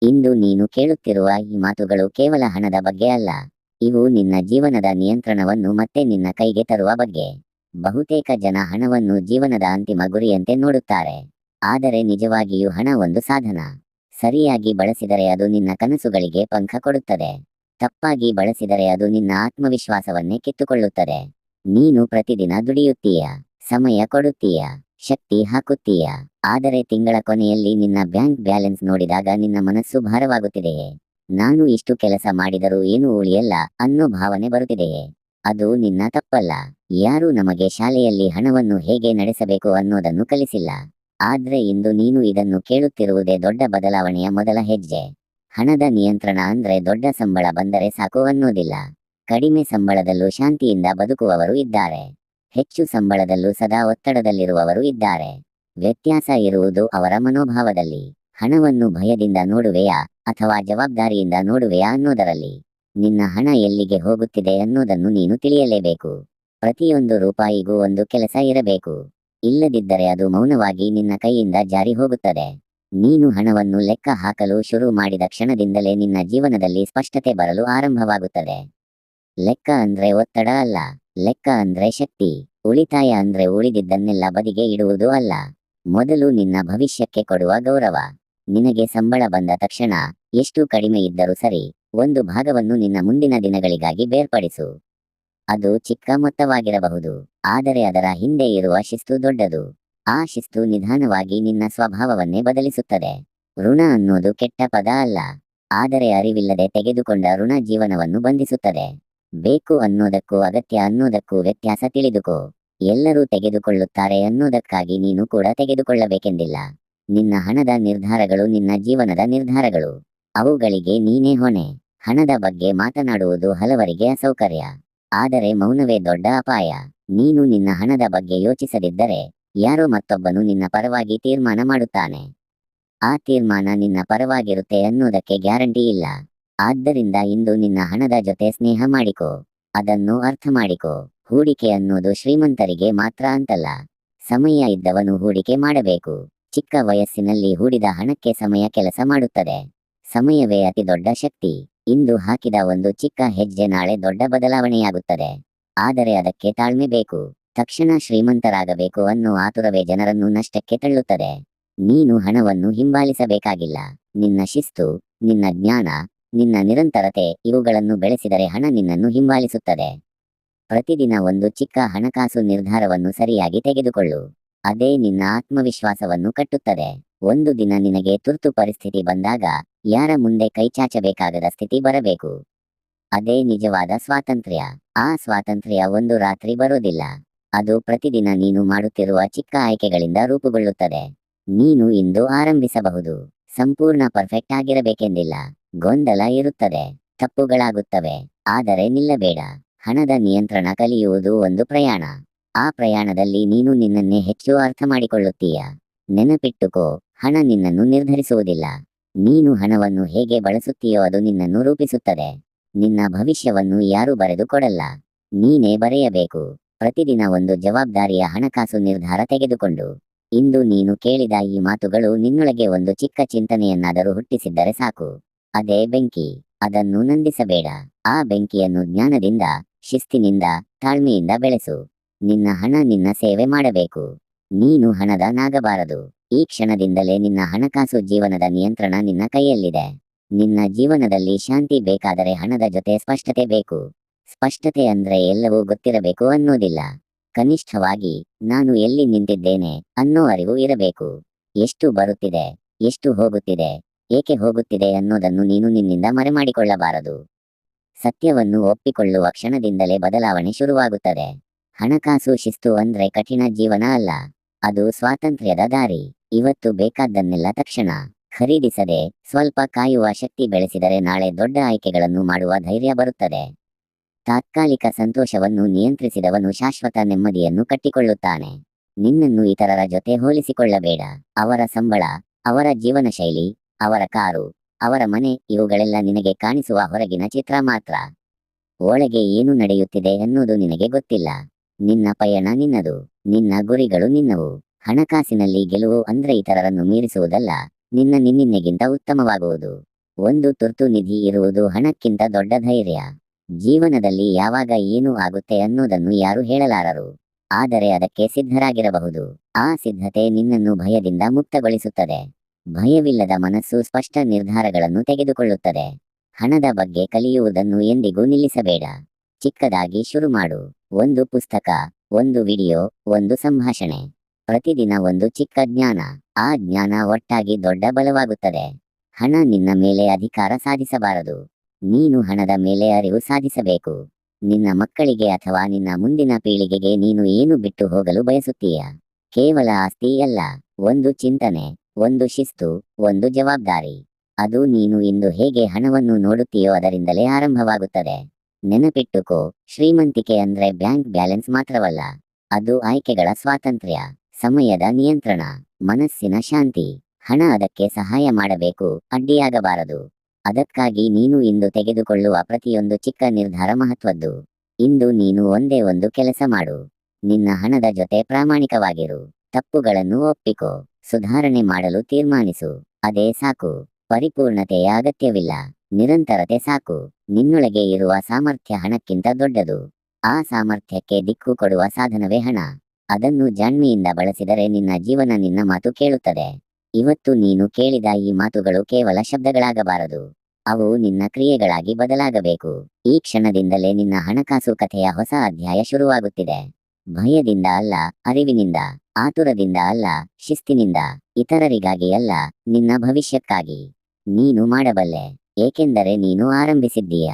ಇಂದು ನೀನು ಕೇಳುತ್ತಿರುವ ಈ ಮಾತುಗಳು ಕೇವಲ ಹಣದ ಬಗ್ಗೆ ಅಲ್ಲ. ಇವು ನಿನ್ನ ಜೀವನದ ನಿಯಂತ್ರಣವನ್ನು ಮತ್ತೆ ನಿನ್ನ ಕೈಗೆ ತರುವ ಬಗ್ಗೆ. ಬಹುತೇಕ ಜನ ಹಣವನ್ನು ಜೀವನದ ಅಂತಿಮ ಗುರಿಯಂತೆ ನೋಡುತ್ತಾರೆ. ಆದರೆ ನಿಜವಾಗಿಯೂ ಹಣ ಒಂದು ಸಾಧನ. ಸರಿಯಾಗಿ ಬಳಸಿದರೆ ಅದು ನಿನ್ನ ಕನಸುಗಳಿಗೆ ಪಂಖ ಕೊಡುತ್ತದೆ. ತಪ್ಪಾಗಿ ಬಳಸಿದರೆ ಅದು ನಿನ್ನ ಆತ್ಮವಿಶ್ವಾಸವನ್ನೇ ಕಿತ್ತುಕೊಳ್ಳುತ್ತದೆ. ನೀನು ಪ್ರತಿದಿನ ದುಡಿಯುತ್ತೀಯ, ಸಮಯ ಕೊಡುತ್ತೀಯ, ಶಕ್ತಿ ಹಾಕುತ್ತೀಯ. ಆದರೆ ತಿಂಗಳ ಕೊನೆಯಲ್ಲಿ ನಿನ್ನ ಬ್ಯಾಂಕ್ ಬ್ಯಾಲೆನ್ಸ್ ನೋಡಿದಾಗ ನಿನ್ನ ಮನಸ್ಸು ಭಾರವಾಗುತ್ತಿದೆಯೇ? ನಾನು ಇಷ್ಟು ಕೆಲಸ ಮಾಡಿದರೂ ಏನೂ ಉಳಿಯಲ್ಲ ಅನ್ನೋ ಭಾವನೆ ಬರುತ್ತಿದೆಯೇ? ಅದು ನಿನ್ನ ತಪ್ಪಲ್ಲ. ಯಾರೂ ನಮಗೆ ಶಾಲೆಯಲ್ಲಿ ಹಣವನ್ನು ಹೇಗೆ ನಡೆಸಬೇಕು ಅನ್ನೋದನ್ನು ಕಲಿಸಿಲ್ಲ. ಆದ್ರೆ ಇಂದು ನೀನು ಇದನ್ನು ಕೇಳುತ್ತಿರುವುದೇ ದೊಡ್ಡ ಬದಲಾವಣೆಯ ಮೊದಲ ಹೆಜ್ಜೆ. ಹಣದ ನಿಯಂತ್ರಣ ಅಂದ್ರೆ ದೊಡ್ಡ ಸಂಬಳ ಬಂದರೆ ಸಾಕು ಅನ್ನೋದಿಲ್ಲ. ಕಡಿಮೆ ಸಂಬಳದಲ್ಲೂ ಶಾಂತಿಯಿಂದ ಬದುಕುವವರು ಇದ್ದಾರೆ. ಹೆಚ್ಚು ಸಂಬಳದಲ್ಲೂ ಸದಾ ಒತ್ತಡದಲ್ಲಿರುವವರು ಇದ್ದಾರೆ. ವ್ಯತ್ಯಾಸ ಇರುವುದು ಅವರ ಮನೋಭಾವದಲ್ಲಿ. ಹಣವನ್ನು ಭಯದಿಂದ ನೋಡುವೆಯಾ ಅಥವಾ ಜವಾಬ್ದಾರಿಯಿಂದ ನೋಡುವೆಯಾ ಅನ್ನೋದರಲ್ಲಿ. ನಿನ್ನ ಹಣ ಎಲ್ಲಿಗೆ ಹೋಗುತ್ತಿದೆ ಅನ್ನೋದನ್ನು ನೀನು ತಿಳಿಯಲೇಬೇಕು. ಪ್ರತಿಯೊಂದು ರೂಪಾಯಿಗೂ ಒಂದು ಕೆಲಸ ಇರಬೇಕು. ಇಲ್ಲದಿದ್ದರೆ ಅದು ಮೌನವಾಗಿ ನಿನ್ನ ಕೈಯಿಂದ ಜಾರಿ ಹೋಗುತ್ತದೆ. ನೀನು ಹಣವನ್ನು ಲೆಕ್ಕ ಹಾಕಲು ಶುರು ಮಾಡಿದ ಕ್ಷಣದಿಂದಲೇ ನಿನ್ನ ಜೀವನದಲ್ಲಿ ಸ್ಪಷ್ಟತೆ ಬರಲು ಆರಂಭವಾಗುತ್ತದೆ. ಲೆಕ್ಕ ಅಂದ್ರೆ ಒತ್ತಡ ಅಲ್ಲ. ಲೆಕ್ಕ ಅಂದ್ರೆ ಶಕ್ತಿ. ಉಳಿತಾಯ ಅಂದ್ರೆ ಉಳಿದಿದ್ದನ್ನೆಲ್ಲ ಬದಿಗೆ ಇಡುವುದು ಅಲ್ಲ. ಮೊದಲು ನಿನ್ನ ಭವಿಷ್ಯಕ್ಕೆ ಕೊಡುವ ಗೌರವ. ನಿನಗೆ ಸಂಬಳ ಬಂದ ತಕ್ಷಣ, ಎಷ್ಟು ಕಡಿಮೆ ಇದ್ದರೂ ಸರಿ, ಒಂದು ಭಾಗವನ್ನು ನಿನ್ನ ಮುಂದಿನ ದಿನಗಳಿಗಾಗಿ ಬೇರ್ಪಡಿಸು. ಅದು ಚಿಕ್ಕ ಮೊತ್ತವಾಗಿರಬಹುದು, ಆದರೆ ಅದರ ಹಿಂದೆ ಇರುವ ಶಿಸ್ತು ದೊಡ್ಡದು. ಆ ಶಿಸ್ತು ನಿಧಾನವಾಗಿ ನಿನ್ನ ಸ್ವಭಾವವನ್ನೇ ಬದಲಿಸುತ್ತದೆ. ಋಣ ಅನ್ನೋದು ಕೆಟ್ಟ ಪದ ಅಲ್ಲ, ಆದರೆ ಅರಿವಿಲ್ಲದೆ ತೆಗೆದುಕೊಂಡ ಋಣ ಜೀವನವನ್ನು ಬಂಧಿಸುತ್ತದೆ. ಬೇಕು ಅನ್ನೋದಕ್ಕೂ ಅಗತ್ಯ ಅನ್ನೋದಕ್ಕೂ ವ್ಯತ್ಯಾಸ ತಿಳಿದುಕೋ. ಎಲ್ಲರೂ ತೆಗೆದುಕೊಳ್ಳುತ್ತಾರೆ ಅನ್ನೋದಕ್ಕಾಗಿ ನೀನು ಕೂಡ ತೆಗೆದುಕೊಳ್ಳಬೇಕೆಂದಿಲ್ಲ. ನಿನ್ನ ಹಣದ ನಿರ್ಧಾರಗಳು ನಿನ್ನ ಜೀವನದ ನಿರ್ಧಾರಗಳು. ಅವುಗಳಿಗೆ ನೀನೇ ಹೊಣೆ. ಹಣದ ಬಗ್ಗೆ ಮಾತನಾಡುವುದು ಹಲವರಿಗೆ ಅಸೌಕರ್ಯ, ಆದರೆ ಮೌನವೇ ದೊಡ್ಡ ಅಪಾಯ. ನೀನು ನಿನ್ನ ಹಣದ ಬಗ್ಗೆ ಯೋಚಿಸದಿದ್ದರೆ, ಯಾರೋ ಮತ್ತೊಬ್ಬನು ನಿನ್ನ ಪರವಾಗಿ ತೀರ್ಮಾನ ಮಾಡುತ್ತಾನೆ. ಆ ತೀರ್ಮಾನ ನಿನ್ನ ಪರವಾಗಿರುತ್ತೆ ಅನ್ನೋದಕ್ಕೆ ಗ್ಯಾರಂಟಿ ಇಲ್ಲ. ಆದ್ದರಿಂದ ಇಂದು ನಿನ್ನ ಹಣದ ಜೊತೆ ಸ್ನೇಹ ಮಾಡಿಕೋ. ಅದನ್ನು ಅರ್ಥ ಮಾಡಿಕೋ. ಹೂಡಿಕೆ ಅನ್ನೋದು ಶ್ರೀಮಂತರಿಗೆ ಮಾತ್ರ ಅಂತಲ್ಲ. ಸಮಯ ಇದ್ದವನು ಹೂಡಿಕೆ ಮಾಡಬೇಕು. ಚಿಕ್ಕ ವಯಸ್ಸಿನಲ್ಲಿ ಹೂಡಿದ ಹಣಕ್ಕೆ ಸಮಯ ಕೆಲಸ ಮಾಡುತ್ತದೆ. ಸಮಯವೇ ಅತಿ ದೊಡ್ಡ ಶಕ್ತಿ. ಇಂದು ಹಾಕಿದ ಒಂದು ಚಿಕ್ಕ ಹೆಜ್ಜೆ ನಾಳೆ ದೊಡ್ಡ ಬದಲಾವಣೆಯಾಗುತ್ತದೆ. ಆದರೆ ಅದಕ್ಕೆ ತಾಳ್ಮೆ ಬೇಕು. ತಕ್ಷಣ ಶ್ರೀಮಂತರಾಗಬೇಕು ಅನ್ನೋ ಆತುರವೇ ಜನರನ್ನು ನಷ್ಟಕ್ಕೆ ತಳ್ಳುತ್ತದೆ. ನೀನು ಹಣವನ್ನು ಹಿಂಬಾಲಿಸಬೇಕಾಗಿಲ್ಲ. ನಿನ್ನ ಶಿಸ್ತು, ನಿನ್ನ ಜ್ಞಾನ, ನಿನ್ನ ನಿರಂತರತೆ ಇವುಗಳನ್ನು ಬೆಳೆಸಿದರೆ ಹಣ ನಿನ್ನನ್ನು ಹಿಂಬಾಲಿಸುತ್ತದೆ. ಪ್ರತಿದಿನ ಒಂದು ಚಿಕ್ಕ ಹಣಕಾಸು ನಿರ್ಧಾರವನ್ನು ಸರಿಯಾಗಿ ತೆಗೆದುಕೊಳ್ಳು. ಅದೇ ನಿನ್ನ ಆತ್ಮವಿಶ್ವಾಸವನ್ನು ಕಟ್ಟುತ್ತದೆ. ಒಂದು ದಿನ ನಿನಗೆ ತುರ್ತು ಪರಿಸ್ಥಿತಿ ಬಂದಾಗ ಯಾರ ಮುಂದೆ ಕೈಚಾಚಬೇಕಾಗದ ಸ್ಥಿತಿ ಬರಬೇಕು. ಅದೇ ನಿಜವಾದ ಸ್ವಾತಂತ್ರ್ಯ. ಆ ಸ್ವಾತಂತ್ರ್ಯ ಒಂದು ರಾತ್ರಿ ಬರೋದಿಲ್ಲ. ಅದು ಪ್ರತಿದಿನ ನೀನು ಮಾಡುತ್ತಿರುವ ಚಿಕ್ಕ ಆಯ್ಕೆಗಳಿಂದ ರೂಪುಗೊಳ್ಳುತ್ತದೆ. ನೀನು ಇಂದು ಆರಂಭಿಸಬಹುದು. ಸಂಪೂರ್ಣ ಪರ್ಫೆಕ್ಟ್ ಆಗಿರಬೇಕೆಂದಿಲ್ಲ. ಗೊಂದಲ ಇರುತ್ತದೆ, ತಪ್ಪುಗಳಾಗುತ್ತವೆ, ಆದರೆ ನಿಲ್ಲಬೇಡ. ಹಣದ ನಿಯಂತ್ರಣ ಕಲಿಯುವುದು ಒಂದು ಪ್ರಯಾಣ. ಆ ಪ್ರಯಾಣದಲ್ಲಿ ನೀನು ನಿನ್ನನ್ನೇ ಹೆಚ್ಚು ಅರ್ಥ ಮಾಡಿಕೊಳ್ಳುತ್ತೀಯ. ನೆನಪಿಟ್ಟುಕೋ, ಹಣ ನಿನ್ನನ್ನು ನಿರ್ಧರಿಸುವುದಿಲ್ಲ. ನೀನು ಹಣವನ್ನು ಹೇಗೆ ಬಳಸುತ್ತೀಯೋ ಅದು ನಿನ್ನನ್ನು ರೂಪಿಸುತ್ತದೆ. ನಿನ್ನ ಭವಿಷ್ಯವನ್ನು ಯಾರೂ ಬರೆದು ಕೊಡಲ್ಲ, ನೀನೇ ಬರೆಯಬೇಕು. ಪ್ರತಿದಿನ ಒಂದು ಜವಾಬ್ದಾರಿಯ ಹಣಕಾಸು ನಿರ್ಧಾರ ತೆಗೆದುಕೊಂಡು. ಇಂದು ನೀನು ಕೇಳಿದ ಈ ಮಾತುಗಳು ನಿನ್ನೊಳಗೆ ಒಂದು ಚಿಕ್ಕ ಚಿಂತನೆಯನ್ನಾದರೂ ಹುಟ್ಟಿಸಿದ್ದರೆ ಸಾಕು. ಅದೇ ಬೆಂಕಿ. ಅದನ್ನು ನಂದಿಸಬೇಡ. ಆ ಬೆಂಕಿಯನ್ನು ಜ್ಞಾನದಿಂದ, ಶಿಸ್ತಿನಿಂದ, ತಾಳ್ಮೆಯಿಂದ ಬೆಳೆಸು. ನಿನ್ನ ಹಣ ನಿನ್ನ ಸೇವೆ ಮಾಡಬೇಕು. ನೀನು ಹಣದ ನಾಗಬಾರದು. ಈ ಕ್ಷಣದಿಂದಲೇ ನಿನ್ನ ಹಣಕಾಸು ಜೀವನದ ನಿಯಂತ್ರಣ ನಿನ್ನ ಕೈಯಲ್ಲಿದೆ. ನಿನ್ನ ಜೀವನದಲ್ಲಿ ಶಾಂತಿ ಬೇಕಾದರೆ ಹಣದ ಜೊತೆ ಸ್ಪಷ್ಟತೆ ಬೇಕು. ಸ್ಪಷ್ಟತೆ ಅಂದ್ರೆ ಎಲ್ಲವೂ ಗೊತ್ತಿರಬೇಕು ಅನ್ನೋದಿಲ್ಲ. ಕನಿಷ್ಠವಾಗಿ ನಾನು ಎಲ್ಲಿ ನಿಂತಿದ್ದೇನೆ ಅನ್ನೋ ಅರಿವು ಇರಬೇಕು. ಎಷ್ಟು ಬರುತ್ತಿದೆ, ಎಷ್ಟು ಹೋಗುತ್ತಿದೆ, ಏಕೆ ಹೋಗುತ್ತಿದೆ ಅನ್ನೋದನ್ನು ನೀನು ನಿನ್ನಿಂದ ಮರೆಮಾಡಿಕೊಳ್ಳಬಾರದು. ಸತ್ಯವನ್ನು ಒಪ್ಪಿಕೊಳ್ಳುವ ಕ್ಷಣದಿಂದಲೇ ಬದಲಾವಣೆ ಶುರುವಾಗುತ್ತದೆ. ಹಣಕಾಸು ಶಿಸ್ತು ಅಂದ್ರೆ ಕಠಿಣ ಜೀವನ ಅಲ್ಲ, ಅದು ಸ್ವಾತಂತ್ರ್ಯದ ದಾರಿ. ಇವತ್ತು ಬೇಕಾದ್ದನ್ನೆಲ್ಲ ತಕ್ಷಣ ಖರೀದಿಸದೆ ಸ್ವಲ್ಪ ಕಾಯುವ ಶಕ್ತಿ ಬೆಳೆಸಿದರೆ ನಾಳೆ ದೊಡ್ಡ ಆಯ್ಕೆಗಳನ್ನು ಮಾಡುವ ಧೈರ್ಯ ಬರುತ್ತದೆ. ತಾತ್ಕಾಲಿಕ ಸಂತೋಷವನ್ನು ನಿಯಂತ್ರಿಸಿದವನು ಶಾಶ್ವತ ನೆಮ್ಮದಿಯನ್ನು ಕಟ್ಟಿಕೊಳ್ಳುತ್ತಾನೆ. ನಿನ್ನನ್ನು ಇತರರ ಜೊತೆ ಹೋಲಿಸಿಕೊಳ್ಳಬೇಡ. ಅವರ ಸಂಬಳ, ಅವರ ಜೀವನ ಶೈಲಿ, ಅವರ ಕಾರು, ಅವರ ಮನೆ ಇವುಗಳೆಲ್ಲ ನಿನಗೆ ಕಾಣಿಸುವ ಹೊರಗಿನ ಚಿತ್ರ ಮಾತ್ರ. ಒಳಗೆ ಏನು ನಡೆಯುತ್ತಿದೆ ಎನ್ನುವುದು ನಿನಗೆ ಗೊತ್ತಿಲ್ಲ. ನಿನ್ನ ಪಯಣ ನಿನ್ನದು, ನಿನ್ನ ಗುರಿಗಳು ನಿನ್ನವು. ಹಣಕಾಸಿನಲ್ಲಿ ಗೆಲುವು ಅಂದ್ರೆ ಇತರರನ್ನು ಮೀರಿಸುವುದಲ್ಲ, ನಿನ್ನಿನ್ನೆಗಿಂತ ಉತ್ತಮವಾಗುವುದು. ಒಂದು ತುರ್ತು ನಿಧಿ ಇರುವುದು ಹಣಕ್ಕಿಂತ ದೊಡ್ಡ ಧೈರ್ಯ. ಜೀವನದಲ್ಲಿ ಯಾವಾಗ ಏನು ಆಗುತ್ತೆ ಅನ್ನೋದನ್ನು ಯಾರು ಹೇಳಲಾರರು. ಆದರೆ ಅದಕ್ಕೆ ಸಿದ್ಧರಾಗಿರಬಹುದು. ಆ ಸಿದ್ಧತೆ ನಿನ್ನನ್ನು ಭಯದಿಂದ ಮುಕ್ತಗೊಳಿಸುತ್ತದೆ. ಭಯವಿಲ್ಲದ ಮನಸ್ಸು ಸ್ಪಷ್ಟ ನಿರ್ಧಾರಗಳನ್ನು ತೆಗೆದುಕೊಳ್ಳುತ್ತದೆ. ಹಣದ ಬಗ್ಗೆ ಕಲಿಯುವುದನ್ನು ಎಂದಿಗೂ ನಿಲ್ಲಿಸಬೇಡ. ಚಿಕ್ಕದಾಗಿ ಶುರು ಮಾಡು. ಒಂದು ಪುಸ್ತಕ, ಒಂದು ವಿಡಿಯೋ, ಒಂದು ಸಂಭಾಷಣೆ. ಪ್ರತಿದಿನ ಒಂದು ಚಿಕ್ಕ ಜ್ಞಾನ. ಆ ಜ್ಞಾನ ಒಟ್ಟಾಗಿ ದೊಡ್ಡ ಬಲವಾಗುತ್ತದೆ. ಹಣ ನಿನ್ನ ಮೇಲೆ ಅಧಿಕಾರ ಸಾಧಿಸಬಾರದು. ನೀನು ಹಣದ ಮೇಲೆ ಅರಿವು ಸಾಧಿಸಬೇಕು. ನಿನ್ನ ಮಕ್ಕಳಿಗೆ ಅಥವಾ ನಿನ್ನ ಮುಂದಿನ ಪೀಳಿಗೆಗೆ ನೀನು ಏನು ಬಿಟ್ಟು ಹೋಗಲು ಬಯಸುತ್ತೀಯ? ಕೇವಲ ಆಸ್ತಿ ಅಲ್ಲ, ಒಂದು ಚಿಂತನೆ, ಒಂದು ಶಿಸ್ತು, ಒಂದು ಜವಾಬ್ದಾರಿ. ಅದು ನೀನು ಇಂದು ಹೇಗೆ ಹಣವನ್ನು ನೋಡುತ್ತೀಯೋ ಅದರಿಂದಲೇ ಆರಂಭವಾಗುತ್ತದೆ. ನೆನಪಿಟ್ಟುಕೋ, ಶ್ರೀಮಂತಿಕೆ ಅಂದ್ರೆ ಬ್ಯಾಂಕ್ ಬ್ಯಾಲೆನ್ಸ್ ಮಾತ್ರವಲ್ಲ. ಅದು ಆಯ್ಕೆಗಳ ಸ್ವಾತಂತ್ರ್ಯ, ಸಮಯದ ನಿಯಂತ್ರಣ, ಮನಸ್ಸಿನ ಶಾಂತಿ. ಹಣ ಅದಕ್ಕೆ ಸಹಾಯ ಮಾಡಬೇಕು, ಅಡ್ಡಿಯಾಗಬಾರದು. ಅದಕ್ಕಾಗಿ ನೀನು ಇಂದು ತೆಗೆದುಕೊಳ್ಳುವ ಪ್ರತಿಯೊಂದು ಚಿಕ್ಕ ನಿರ್ಧಾರ ಮಹತ್ವದ್ದು. ಇಂದು ನೀನು ಒಂದೇ ಒಂದು ಕೆಲಸ ಮಾಡು. ನಿನ್ನ ಹಣದ ಜೊತೆ ಪ್ರಾಮಾಣಿಕವಾಗಿರು. ತಪ್ಪುಗಳನ್ನು ಒಪ್ಪಿಕೋ. ಸುಧಾರಣೆ ಮಾಡಲು ತೀರ್ಮಾನಿಸು. ಅದೇ ಸಾಕು. ಪರಿಪೂರ್ಣತೆಯ ಅಗತ್ಯವಿಲ್ಲ, ನಿರಂತರತೆ ಸಾಕು. ನಿನ್ನೊಳಗೆ ಇರುವ ಸಾಮರ್ಥ್ಯ ಹಣಕ್ಕಿಂತ ದೊಡ್ಡದು. ಆ ಸಾಮರ್ಥ್ಯಕ್ಕೆ ದಿಕ್ಕು ಕೊಡುವ ಸಾಧನವೇ ಹಣ. ಅದನ್ನು ಜಾಣ್ಮೆಯಿಂದ ಬಳಸಿದರೆ ನಿನ್ನ ಜೀವನ ನಿನ್ನ ಮಾತು ಕೇಳುತ್ತದೆ. ಇವತ್ತು ನೀನು ಕೇಳಿದ ಈ ಮಾತುಗಳು ಕೇವಲ ಶಬ್ದಗಳಾಗಬಾರದು. ಅವು ನಿನ್ನ ಕ್ರಿಯೆಗಳಾಗಿ ಬದಲಾಗಬೇಕು. ಈ ಕ್ಷಣದಿಂದಲೇ ನಿನ್ನ ಹಣಕಾಸು ಕಥೆಯ ಹೊಸ ಅಧ್ಯಾಯ ಶುರುವಾಗುತ್ತಿದೆ. ಭಯದಿಂದ ಅಲ್ಲ, ಅರಿವಿನಿಂದ. ಆತುರದಿಂದ ಅಲ್ಲ, ಶಿಸ್ತಿನಿಂದ. ಇತರರಿಗಾಗಿ ಅಲ್ಲ, ನಿನ್ನ ಭವಿಷ್ಯಕ್ಕಾಗಿ. ನೀನು ಮಾಡಬಲ್ಲೆ, ಏಕೆಂದರೆ ನೀನು ಆರಂಭಿಸಿದ್ದೀಯ.